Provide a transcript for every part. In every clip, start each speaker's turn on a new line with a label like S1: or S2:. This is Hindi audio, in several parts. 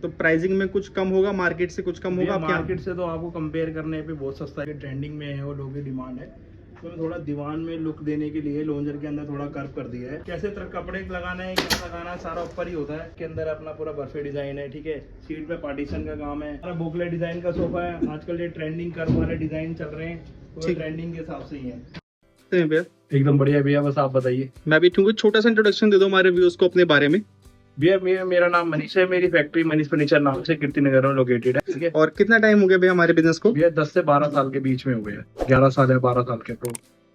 S1: तो प्राइसिंग में कुछ कम होगा, मार्केट से कुछ कम होगा?
S2: मार्केट से तो आपको कंपेयर करने पे बहुत सस्ता है, ट्रेंडिंग में है और लोगों की डिमांड है। तो थोड़ा दीवान में लुक देने के लिए लॉन्जर के अंदर थोड़ा कर्व कर दिया है। कैसे तरह कपड़े लगाना है, क्या लगाना है, सारा ऊपर ही होता है। इसके अंदर अपना पूरा बर्फे डिजाइन है, ठीक है। सीट पे पार्टीशन का काम है। हमारा बोकले डिजाइन का सोफा है। आजकल ये ट्रेंडिंग कर्व वाले डिजाइन चल रहे हैं, तो ट्रेंडिंग के हिसाब से ही है।
S1: भैया
S2: एकदम बढ़िया भैया, बस आप बताइए।
S1: मैं भी ठीक, छोटा सा इंट्रोडक्शन दे दो हमारे व्यूअर्स को अपने बारे में।
S2: भैया मेरा नाम मनीष है। मेरी फैक्ट्री मनीष फर्नीचर नाम से कीर्ति नगर में लोकेटेड है, ठीक है।
S1: और कितना टाइम हो गया भैया हमारे बिजनेस को?
S2: भैया 10 से 12 साल के बीच में हो गया, 11 साल या 12 साल के प्रो।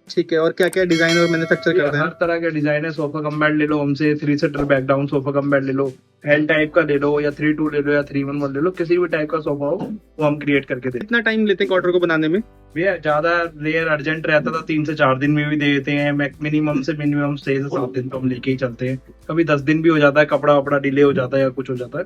S1: ठीक है। और क्या क्या डिजाइन और मैन्युफैक्चर करते हैं?
S2: हर तरह के डिजाइन है। सोफा कम बेड ले लो हमसे, 3 seater back down sofa cum bed ले लो, एल टाइप का ले लो या 3-2 ले लो या 3-1-1 ले लो, किसी भी टाइप का सोफा हो वो हम क्रिएट करके देते हैं।
S1: कितना टाइम लेते हैं ऑर्डर को बनाने में?
S2: भैया ज्यादा रेयर अर्जेंट रहता था 3 से 4 दिन में भी दे देते हैं। मिनिमम से मिनिमम 6 से 7 दिन तो हम लेके ही चलते हैं। कभी 10 दिन भी हो जाता है, कपड़ा वपड़ा डिले हो जाता है या कुछ हो जाता है।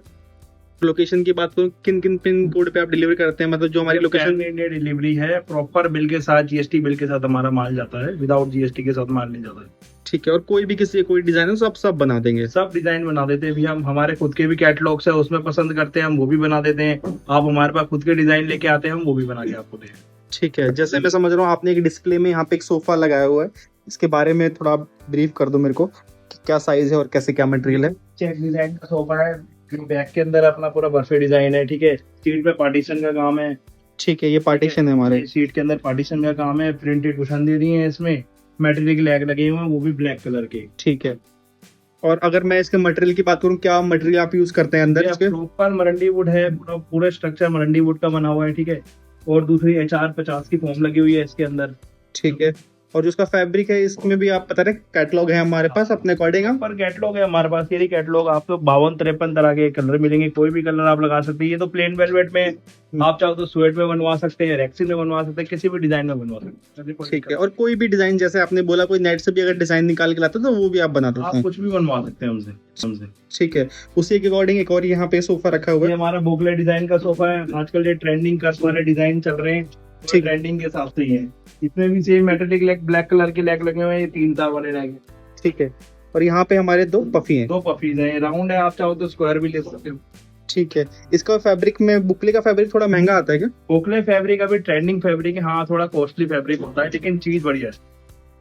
S1: लोकेशन की बात करूं, किन किन पिन कोड पे आप डिलीवर करते हैं? मतलब जो हमारी लोकेशन
S2: इंडिया डिलीवरी है, प्रॉपर बिल के साथ, जीएसटी बिल के साथ हमारा माल जाता है। विदाउट जीएसटी के साथ माल नहीं जाता है।
S1: ठीक है। और कोई भी किसी कोई डिजाइन है तो आप सब बना देंगे?
S2: सब डिजाइन बना देते हैं भैया। हम हमारे खुद के भी कैटलॉग्स है, उसमें पसंद करते हैं हम वो भी बना देते हैं। आप हमारे पास खुद के डिजाइन लेके आते हैं, हम वो भी बना के आपको दें।
S1: ठीक है। जैसे मैं समझ रहा हूँ आपने एक डिस्प्ले में यहाँ पे एक सोफा लगाया हुआ है, इसके बारे में थोड़ा ब्रीफ कर दो मेरे को कि क्या साइज है और कैसे क्या मटेरियल है?
S2: चेक डिजाइन का सोफा है। बैक के अंदर अपना पूरा बर्फे डिजाइन है, ठीक है। सीट पे पार्टीशन का काम है।
S1: ठीक है। ये पार्टीशन है हमारे
S2: सीट के अंदर, पार्टीशन का काम है। प्रिंटेड कुशन दे दिए हैं इसमें, मेटेरियल के लैग लगे हुए हैं, वो भी ब्लैक कलर के।
S1: ठीक है। और अगर मैं इसके मटेरियल की बात करूं, क्या मटेरियल आप यूज करते हैं अंदर इसके?
S2: प्रॉपर मरंडी वुड है, पूरा स्ट्रक्चर मरंडी वुड का बना हुआ है, ठीक है। और दूसरी HR50 की फोम लगी हुई है इसके अंदर।
S1: ठीक है। और जो इसका फैब्रिक है, इसमें भी आप बता रहे कैटलॉग है हमारे पास अपने अकॉर्डिंग?
S2: पर कैटलॉग है हमारे पास, ये कैटलॉग आपको 52-53 तरह के कलर मिलेंगे। कोई भी कलर आप लगा सकते हैं। ये तो प्लेन वेलवेट में, आप चाहो तो स्वेट में बनवा सकते हैं, रेक्सिन में बनवा सकते हैं, किसी भी डिजाइन में बनवा सकते हैं।
S1: ठीक है। और कोई भी डिजाइन, जैसे आपने बोला कोई नेट से भी अगर डिजाइन निकाल के लाते तो वो भी आप बना देते हैं?
S2: आप कुछ भी बनवा सकते हैं हमसे।
S1: ठीक है। उसी के अकॉर्डिंग एक और यहाँ पे सोफा रखा हुआ है।
S2: ये हमारा बोकले डिजाइन का सोफा है। आजकल ये ट्रेंडिंग कर्व वाले डिजाइन चल रहे हैं, ठीक, ट्रेंडिंग के हिसाब से ही है। इसमें भी same metallic lag, black colour के लैग लगे हुए हैं। ये 3 तार वाले लैग है।
S1: ठीक है। और यहाँ पे हमारे 2 पफी हैं।
S2: 2 पफीज हैं। राउंड है, आप चाहो तो स्क्वायर भी ले सकते हो।
S1: ठीक है। इसका फैब्रिक में, बुकले का फैब्रिक थोड़ा महंगा आता है क्या?
S2: बोकले फैब्रिक अभी ट्रेंडिंग फैब्रिक है, हाँ थोड़ा कॉस्टली फैब्रिक होता है, लेकिन चीज बढ़िया है।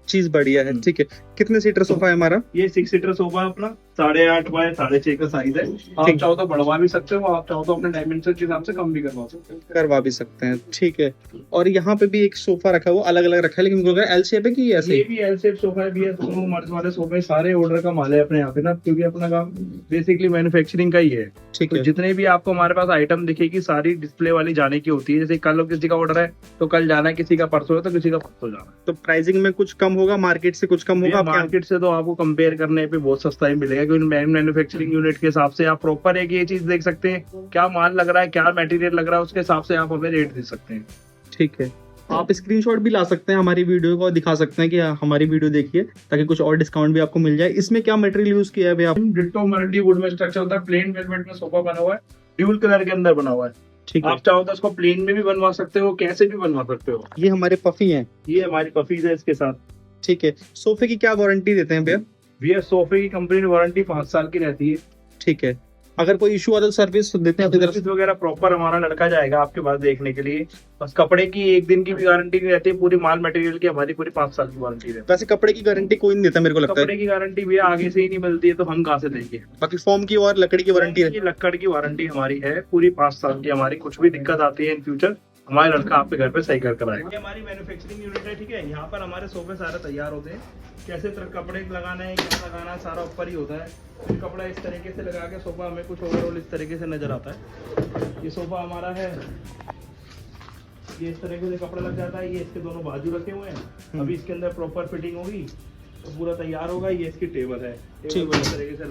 S1: चीज बढ़िया है। ठीक है। कितने सीटर सोफा है हमारा?
S2: ये 6 सीटर सोफा अपना 8.5 बाय 6.5 का साइज है। आप चाहो तो बढ़वा भी सकते हो, आप चाहो तो अपने डायमेंशन के हिसाब से कम भी करवा सकते हो,
S1: करवा भी सकते हैं। ठीक है। और यहाँ पे भी एक सोफा रखा हुआ, अलग अलग रखा है, लेकिन एल शेप है कि ऐसे?
S2: ये भी एल शेप सोफा है भैया। दोनों मर्ज वाले सोफे सारे ऑर्डर का माल है अपने यहाँ पे ना, क्योंकि अपना काम बेसिकली मैन्युफैक्चरिंग का ही है।
S1: ठीक है।
S2: जितने भी आपको हमारे पास आइटम दिखेगी सारी डिस्प्ले वाली जाने की होती है। जैसे कल किसी का ऑर्डर है तो कल जाना है, किसी का परसों है तो किसी का परसों जाना है।
S1: तो प्राइसिंग में कुछ कम होगा, मार्केट से कुछ कम होगा?
S2: मार्केट से तो आपको कंपेयर करने पे बहुत सस्ता ही मिलेगा, क्योंकि मैन्युफैक्चरिंग यूनिट के हिसाब से आप प्रॉपर एक ये चीज देख सकते हैं, क्या माल लग रहा है, क्या मटेरियल लग रहा है, उसके हिसाब से आप हमें रेट दे सकते हैं।
S1: ठीक है। आप स्क्रीनशॉट भी ला सकते हैं हमारी वीडियो को और दिखा सकते हैं कि हमारी वीडियो देखिए, ताकि कुछ और डिस्काउंट भी आपको मिल जाए। इसमें क्या मटेरियल यूज किया है भैया?
S2: डिट्टो मल्टी वुड में स्ट्रक्चर होता है। प्लेन वेलवेट में सोफा बना हुआ है, ड्यूल कलर के अंदर बना हुआ है।
S1: ठीक है।
S2: आप चाहो तो इसको प्लेन में भी बनवा सकते हो, कैसे भी बनवा सकते हो।
S1: ये हमारे पफी हैं।
S2: ये हमारी पफीज है इसके साथ।
S1: ठीक है। सोफे की क्या वारंटी देते हैं भैया?
S2: भैया सोफे की कंपनी वारंटी 5 साल की रहती है।
S1: ठीक है। अगर कोई इशू आता तो सर्विस देते हैं आपकी तरफ से?
S2: सर्विस वगैरह प्रॉपर हमारा लड़का जाएगा आपके पास देखने के लिए। बस कपड़े की 1 दिन की भी गारंटी नहीं रहती है, पूरी माल मटेरियल की हमारी पूरी 5 साल की वारंटी रहती है।
S1: वैसे कपड़े की गारंटी कोई नहीं देता मेरे को लगता है।
S2: कपड़े की गारंटी भी आगे से ही नहीं मिलती है, तो हम कहाँ से देंगे।
S1: बाकी फॉर्म की और लकड़ी की वारंटी है?
S2: लकड़ की वारंटी हमारी है पूरी 5 साल की। हमारी कुछ भी दिक्कत आती है इन फ्यूचर, हमारा लड़का आपके घर पे सही कर आएगा। ये हमारी मैन्युफैक्चरिंग यूनिट है, ठीक है। यहाँ पर हमारे सोफे सारे तैयार होते हैं। कैसे कपड़े लगाना है, क्या लगाना है, सारा ऊपर ही होता है। फिर कपड़ा इस तरीके से लगा के सोफा हमें कुछ ओवरऑल इस तरीके से नजर आता है। ये सोफा हमारा है, ये इस तरीके से कपड़ा लग जाता है। ये इसके दोनों बाजू रखे हुए हैं। अभी इसके अंदर प्रॉपर फिटिंग होगी तो पूरा तैयार होगा। ये इसकी टेबल है।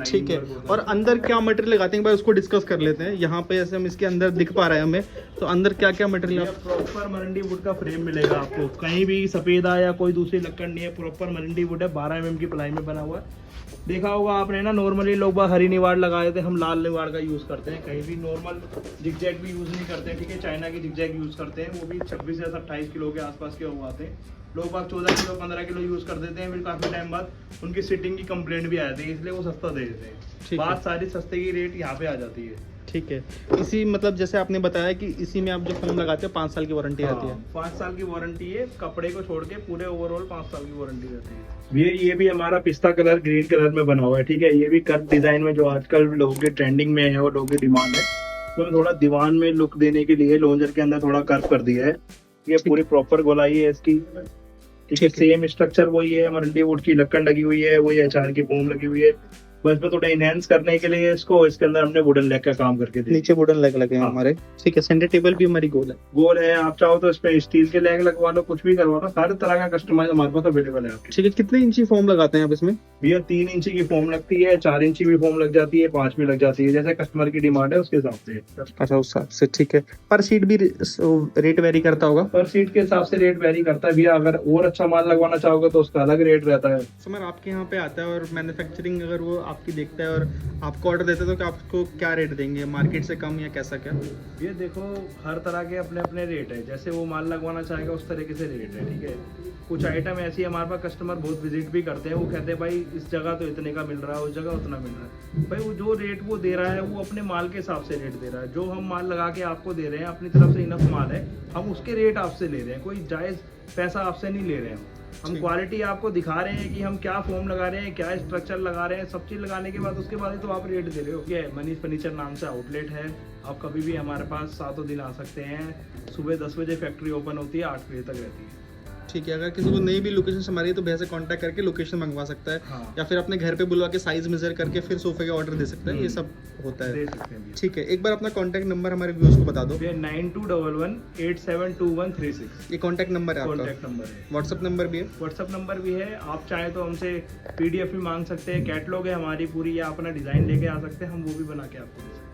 S1: ठीक है। और अंदर क्या मटेरियल लगाते हैं भाई, उसको डिस्कस कर लेते हैं। यहाँ पे ऐसे हम इसके अंदर दिख पा रहे हैं हमें, तो अंदर क्या क्या मटेरियल?
S2: प्रॉपर मरंडी वुड का फ्रेम मिलेगा आपको, कहीं भी सफेदा या कोई दूसरी लकड़ नहीं है। प्रॉपर मरंडी वुड है, 12 mm की प्लाई में बना हुआ है। देखा होगा आपने ना, नॉर्मली लोग हरी निवाड़ लगाए थे, हम लाल निवाड़ का यूज करते हैं। कहीं भी नॉर्मल जिगजैग भी यूज नहीं करते हैं, ठीक है। चाइना की जिगजैग यूज करते हैं, वो भी 26 या 28 किलो के आसपास के हो आते हैं। लोग बाग 14 किलो 15 किलो यूज कर देते हैं, फिर काफी टाइम बाद उनकी सिटिंग की कंप्लेंट भी आ जाती है, इसलिए वो सस्ता दे देते हैं। बात सारी सस्ते की रेट यहाँ पे आ जाती है।
S1: ठीक है। इसी मतलब जैसे आपने बताया कि इसी में आप जो फोम लगाते हैं 5 साल की वारंटी आती है।
S2: 5 साल की वारंटी है, कपड़े को छोड़ के पूरे ओवरऑल 5 साल की वारंटी रहती है। ये भी हमारा पिस्ता कलर ग्रीन कलर में बना हुआ है, ठीक है। ये भी कट डिजाइन में जो आजकल लोगों के ट्रेंडिंग में है और लोगों की डिमांड है, तो थोड़ा दीवान में लुक देने के लिए लॉन्जर के अंदर थोड़ा कर्व कर दिया है। ये पूरी प्रॉपर गोलाई है इसकी, ठीक है। सेम स्ट्रक्चर वही है, मरंडी वुड की लक्कड़ लगी हुई है, वही एचआर की फोम लगी हुई है। बस में थोड़ा इनहेंस करने के लिए इसके अंदर हमने वुडन लेग का काम करके दिया।
S1: नीचे वुडन लेग लगे हैं
S2: हाँ।
S1: हमारे, ठीक है। सेंटर टेबल भी हमारी गोल है।
S2: आप चाहो तो इसमें स्टील के लेग लगवा लो, कुछ भी करवा लो, हर तरह का कस्टमाइज हमारे पास अवेलेबल है आपके।
S1: ठीक है। कितने इंची फोम लगाते हैं आप इसमें?
S2: भैया 3 इंची की फोम लगती है, 4 इंची भी फोम लग जाती है, 5 भी लग जाती है, जैसे कस्टमर की डिमांड है उसके हिसाब से।
S1: अच्छा, उस हिसाब से, ठीक है। पर सीट भी रेट वेरी करता होगा?
S2: पर सीट के हिसाब से रेट वेरी करता है भैया। अगर और अच्छा माल लगवाना चाहोगे तो उसका अलग रेट रहता है।
S1: कस्टमर आपके यहाँ पे आता है और मैन्युफैक्चरिंग अगर वो आपकी देखता है और आपको ऑर्डर देता है तो क्या आपको क्या रेट देंगे, मार्केट से कम या कैसा क्या?
S2: ये देखो, हर तरह के अपने अपने रेट है, जैसे वो माल लगवाना चाहेगा उस तरीके से रेट है, ठीक है। कुछ आइटम ऐसी हमारे पास कस्टमर बहुत विजिट भी करते हैं, वो कहते हैं भाई इस जगह तो इतने का मिल रहा है, उस जगह उतना मिल रहा है। भाई वो जो रेट वो दे रहा है वो अपने माल के हिसाब से रेट दे रहा है। जो हम माल लगा के आपको दे रहे हैं अपनी तरफ से इनफ माल है, हम उसके रेट आपसे ले रहे हैं, कोई जायज़ पैसा आपसे नहीं ले रहे हैं। हम क्वालिटी आपको दिखा रहे हैं कि हम क्या फोम लगा रहे हैं, क्या स्ट्रक्चर लगा रहे हैं, सब चीज़ लगाने के बाद उसके बाद ही तो आप रेट दे रहे हो। ये मनीष फर्नीचर नाम से आउटलेट है, आप कभी भी हमारे पास 7 दिन आ सकते हैं। सुबह 10 बजे फैक्ट्री ओपन होती है, 8 बजे तक रहती है।
S1: ठीक है। अगर किसी को नई भी लोकेशन से हमारी है तो भैया से कांटेक्ट करके लोकेशन मंगवा सकता है।
S2: हाँ।
S1: या फिर अपने घर पे बुलवा के साइज मेजर करके फिर सोफे का ऑर्डर दे सकता है। ये सब होता है,
S2: दे सकते हैं।
S1: ठीक है। एक बार अपना कांटेक्ट नंबर हमारे व्यूअर्स को बता दो।
S2: 9211872136
S1: ये कांटेक्ट नंबर है आपका?
S2: कॉन्टैक्ट नंबर है।
S1: व्हाट्सअप नंबर भी है?
S2: व्हाट्सअप नंबर भी है। आप चाहे तो हमसे PDF भी मांग सकते हैं, कैटलॉग है हमारी पूरी, या अपना डिजाइन लेके आ सकते हैं, हम वो भी बना के आपको दे सकते हैं।